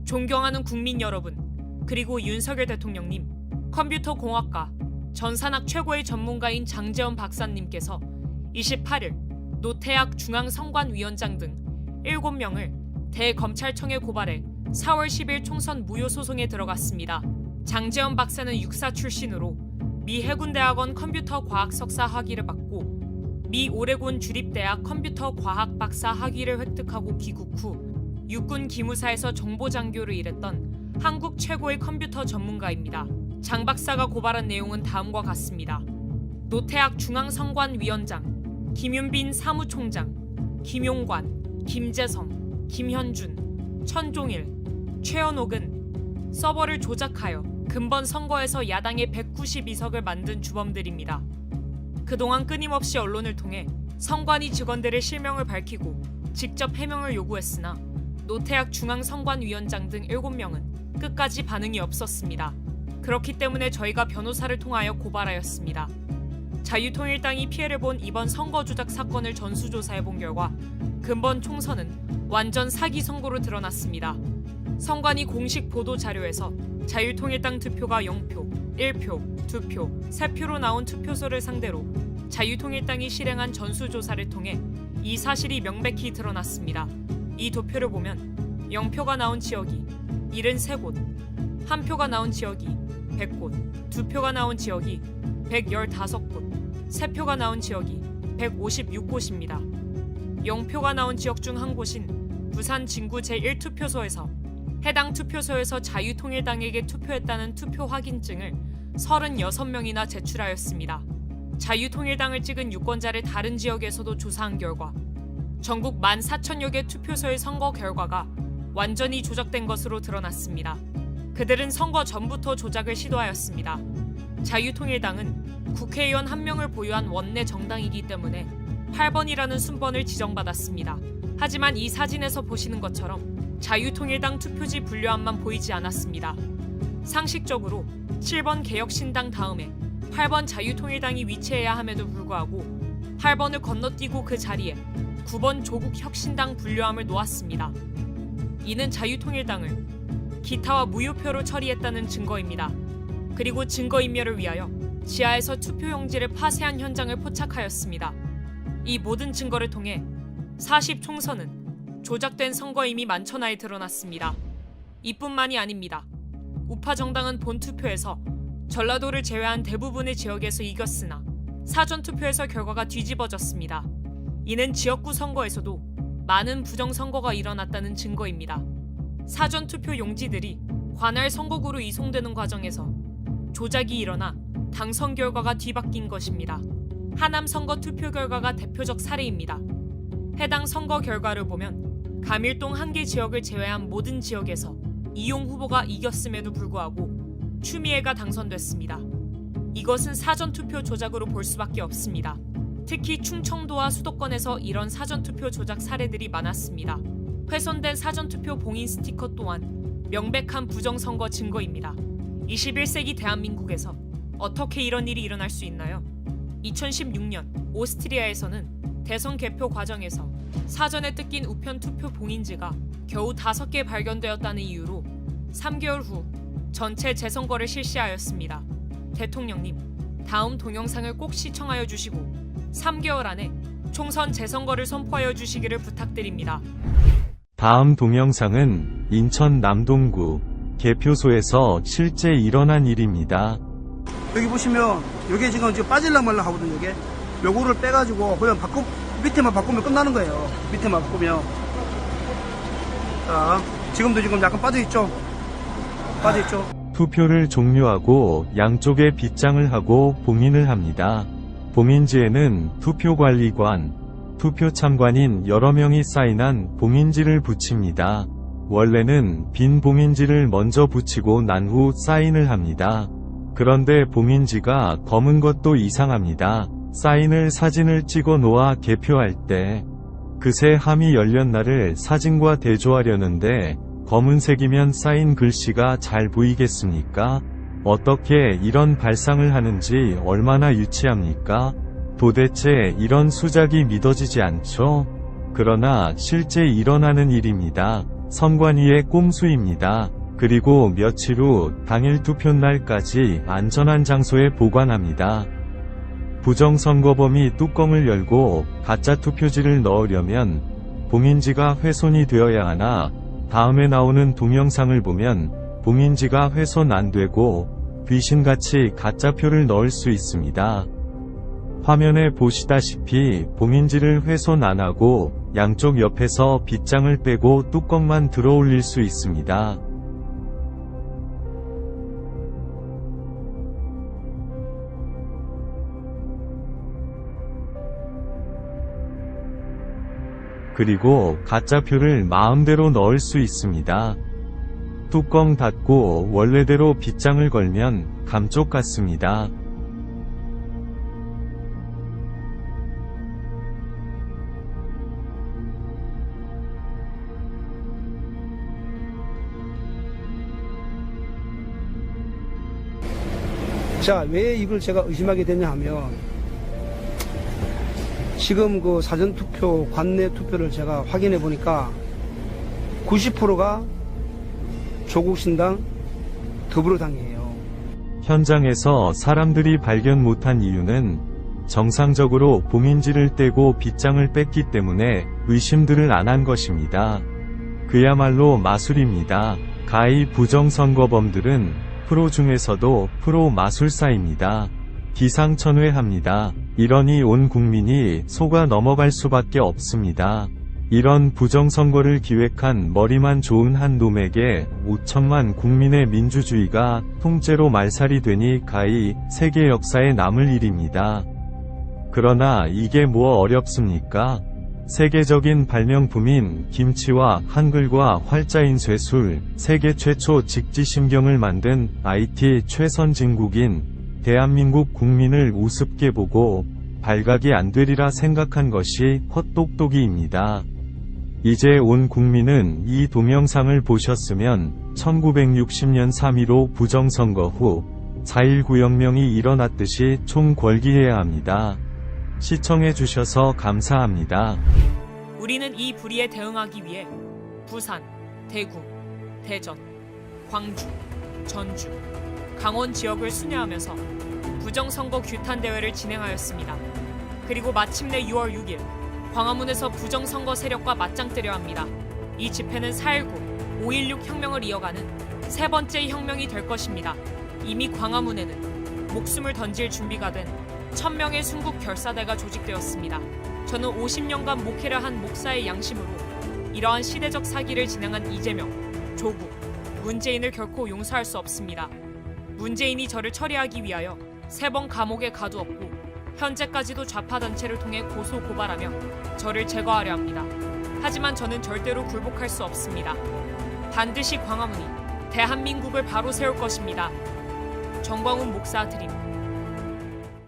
존경하는 국민 여러분, 그리고 윤석열 대통령님, 컴퓨터 공학과 전산학 최고의 전문가인 장제원 박사님께서 28일 노태학 중앙선관위원장 등 7명을 대검찰청에 고발해 4월 10일 총선 무효 소송에 들어갔습니다. 장제원 박사는 육사 출신으로 미 해군대학원 컴퓨터과학 석사 학위를 받고 미 오레곤 주립대학 컴퓨터과학 박사 학위를 획득하고 귀국 후 육군 기무사에서 정보장교를 일했던 한국 최고의 컴퓨터 전문가입니다. 장 박사가 고발한 내용은 다음과 같습니다. 노태학 중앙선관위원장, 김윤빈 사무총장, 김용관, 김재성, 김현준, 천종일, 최현옥은 서버를 조작하여 근본 선거에서 야당의 192석을 만든 주범들입니다. 그동안 끊임없이 언론을 통해 선관위 직원들의 실명을 밝히고 직접 해명을 요구했으나 노태학 중앙선관위원장 등 7명은 끝까지 반응이 없었습니다. 그렇기 때문에 저희가 변호사를 통하여 고발하였습니다. 자유통일당이 피해를 본 이번 선거 조작 사건을 전수조사해본 결과 근본 총선은 완전 사기 선거로 드러났습니다. 선관위 공식 보도 자료에서 자유통일당 득표가 0표, 1표, 2표, 3표로 나온 투표소를 상대로 자유통일당이 실행한 전수조사를 통해 이 사실이 명백히 드러났습니다. 이 도표를 보면 0표가 나온 지역이 73곳, 1표가 나온 지역이 100곳, 2표가 나온 지역이 115곳, 3표가 나온 지역이 156곳입니다. 0표가 나온 지역 중 한 곳인 부산 진구 제1투표소에서 해당 투표소에서 자유통일당에게 투표했다는 투표 확인증을 36명이나 제출하였습니다. 자유통일당을 찍은 유권자를 다른 지역에서도 조사한 결과 전국 14,000여 개 투표소의 선거 결과가 완전히 조작된 것으로 드러났습니다. 그들은 선거 전부터 조작을 시도하였습니다. 자유통일당은 국회의원 1명을 보유한 원내 정당이기 때문에 8번이라는 순번을 지정받았습니다. 하지만 이 사진에서 보시는 것처럼 자유통일당 투표지 분류함만 보이지 않았습니다. 상식적으로 7번 개혁신당 다음에 8번 자유통일당이 위치해야 함에도 불구하고 8번을 건너뛰고 그 자리에 9번 조국혁신당 분류함을 놓았습니다. 이는 자유통일당을 기타와 무효표로 처리했다는 증거입니다. 그리고 증거인멸을 위하여 지하에서 투표용지를 파쇄한 현장을 포착하였습니다. 이 모든 증거를 통해 40총선은 조작된 선거임이 만천하에 드러났습니다. 이뿐만이 아닙니다. 우파 정당은 본투표에서 전라도를 제외한 대부분의 지역에서 이겼으나 사전투표에서 결과가 뒤집어졌습니다. 이는 지역구 선거에서도 많은 부정선거가 일어났다는 증거입니다. 사전투표 용지들이 관할 선거구로 이송되는 과정에서 조작이 일어나 당선 결과가 뒤바뀐 것입니다. 하남 선거 투표 결과가 대표적 사례입니다. 해당 선거 결과를 보면 감일동 한 개 지역을 제외한 모든 지역에서 이용 후보가 이겼음에도 불구하고 추미애가 당선됐습니다. 이것은 사전투표 조작으로 볼 수밖에 없습니다. 특히 충청도와 수도권에서 이런 사전투표 조작 사례들이 많았습니다. 훼손된 사전투표 봉인 스티커 또한 명백한 부정선거 증거입니다. 21세기 대한민국에서 어떻게 이런 일이 일어날 수 있나요? 2016년 오스트리아에서는 대선 개표 과정에서 사전에 뜯긴 우편 투표 봉인지가 겨우 5개 발견되었다는 이유로 3개월 후 전체 재선거를 실시하였습니다. 대통령님, 다음 동영상을 꼭 시청하여 주시고 3개월 안에 총선 재선거를 선포하여 주시기를 부탁드립니다. 다음 동영상은 인천 남동구 개표소에서 실제 일어난 일입니다. 여기 보시면 이게 지금 빠질랑 말랑 하거든요. 이게 요거를 빼가지고 그냥 밑에만 바꾸면 끝나는 거예요. 밑에만 바꾸면. 자, 지금도 지금 약간 빠져있죠? 빠져있죠? 투표를 종료하고 양쪽에 빗장을 하고 봉인을 합니다. 봉인지에는 투표관리관, 투표참관인 여러 명이 사인한 봉인지를 붙입니다. 원래는 빈 봉인지를 먼저 붙이고 난 후 사인을 합니다. 그런데 봉인지가 검은 것도 이상합니다. 사인을 사진을 찍어 놓아 개표할 때 그새 함이 열린 날을 사진과 대조하려는데 검은색이면 사인 글씨가 잘 보이겠습니까? 어떻게 이런 발상을 하는지 얼마나 유치합니까? 도대체 이런 수작이 믿어지지 않죠? 그러나 실제 일어나는 일입니다. 선관위의 꼼수입니다. 그리고 며칠 후 당일 투표날까지 안전한 장소에 보관합니다. 부정선거범이 뚜껑을 열고 가짜 투표지를 넣으려면 봉인지가 훼손이 되어야 하나, 다음에 나오는 동영상을 보면 봉인지가 훼손 안 되고 귀신같이 가짜표를 넣을 수 있습니다. 화면에 보시다시피 봉인지를 훼손 안 하고 양쪽 옆에서 빗장을 빼고 뚜껑만 들어 올릴 수 있습니다. 그리고 가짜표를 마음대로 넣을 수 있습니다. 뚜껑 닫고 원래대로 빗장을 걸면 감쪽 같습니다. 자, 왜 이걸 제가 의심하게 되냐 하면, 지금 그 사전투표, 관내 투표를 제가 확인해 보니까 90%가 조국신당, 더불어당이에요. 현장에서 사람들이 발견 못한 이유는 정상적으로 봉인지를 떼고 빗장을 뺐기 때문에 의심들을 안 한 것입니다. 그야말로 마술입니다. 가히 부정선거범들은 프로 중에서도 프로 마술사입니다. 기상천외합니다. 이러니 온 국민이 속아 넘어갈 수밖에 없습니다. 이런 부정선거를 기획한 머리만 좋은 한 놈에게 5천만 국민의 민주주의가 통째로 말살이 되니 가히 세계 역사에 남을 일입니다. 그러나 이게 뭐 어렵습니까? 세계적인 발명품인 김치와 한글과 활자인 쇠술, 세계 최초 직지심경을 만든 IT 최선진국인 대한민국 국민을 우습게 보고 발각이 안 되리라 생각한 것이 헛똑똑이입니다. 이제 온 국민은 이 동영상을 보셨으면 1960년 3.15 부정선거 후 4.19 혁명이 일어났듯이 총궐기해야 합니다. 시청해주셔서 감사합니다. 우리는 이 불의에 대응하기 위해 부산, 대구, 대전, 광주, 전주, 강원 지역을 순회하면서 부정선거 규탄 대회를 진행하였습니다. 그리고 마침내 6월 6일 광화문에서 부정선거 세력과 맞짱뜨려 합니다. 이 집회는 4.19, 5.16 혁명을 이어가는 세 번째 혁명이 될 것입니다. 이미 광화문에는 목숨을 던질 준비가 된 1000명의 순국 결사대가 조직되었습니다. 저는 50년간 목회를 한 목사의 양심으로 이러한 시대적 사기를 진행한 이재명, 조국, 문재인을 결코 용서할 수 없습니다. 문재인이 저를 처리하기 위하여 3번 감옥에 가두었고 현재까지도 좌파 단체를 통해 고소 고발하며 저를 제거하려 합니다. 하지만 저는 절대로 굴복할 수 없습니다. 반드시 광화문이 대한민국을 바로 세울 것입니다. 정광훈 목사 드림.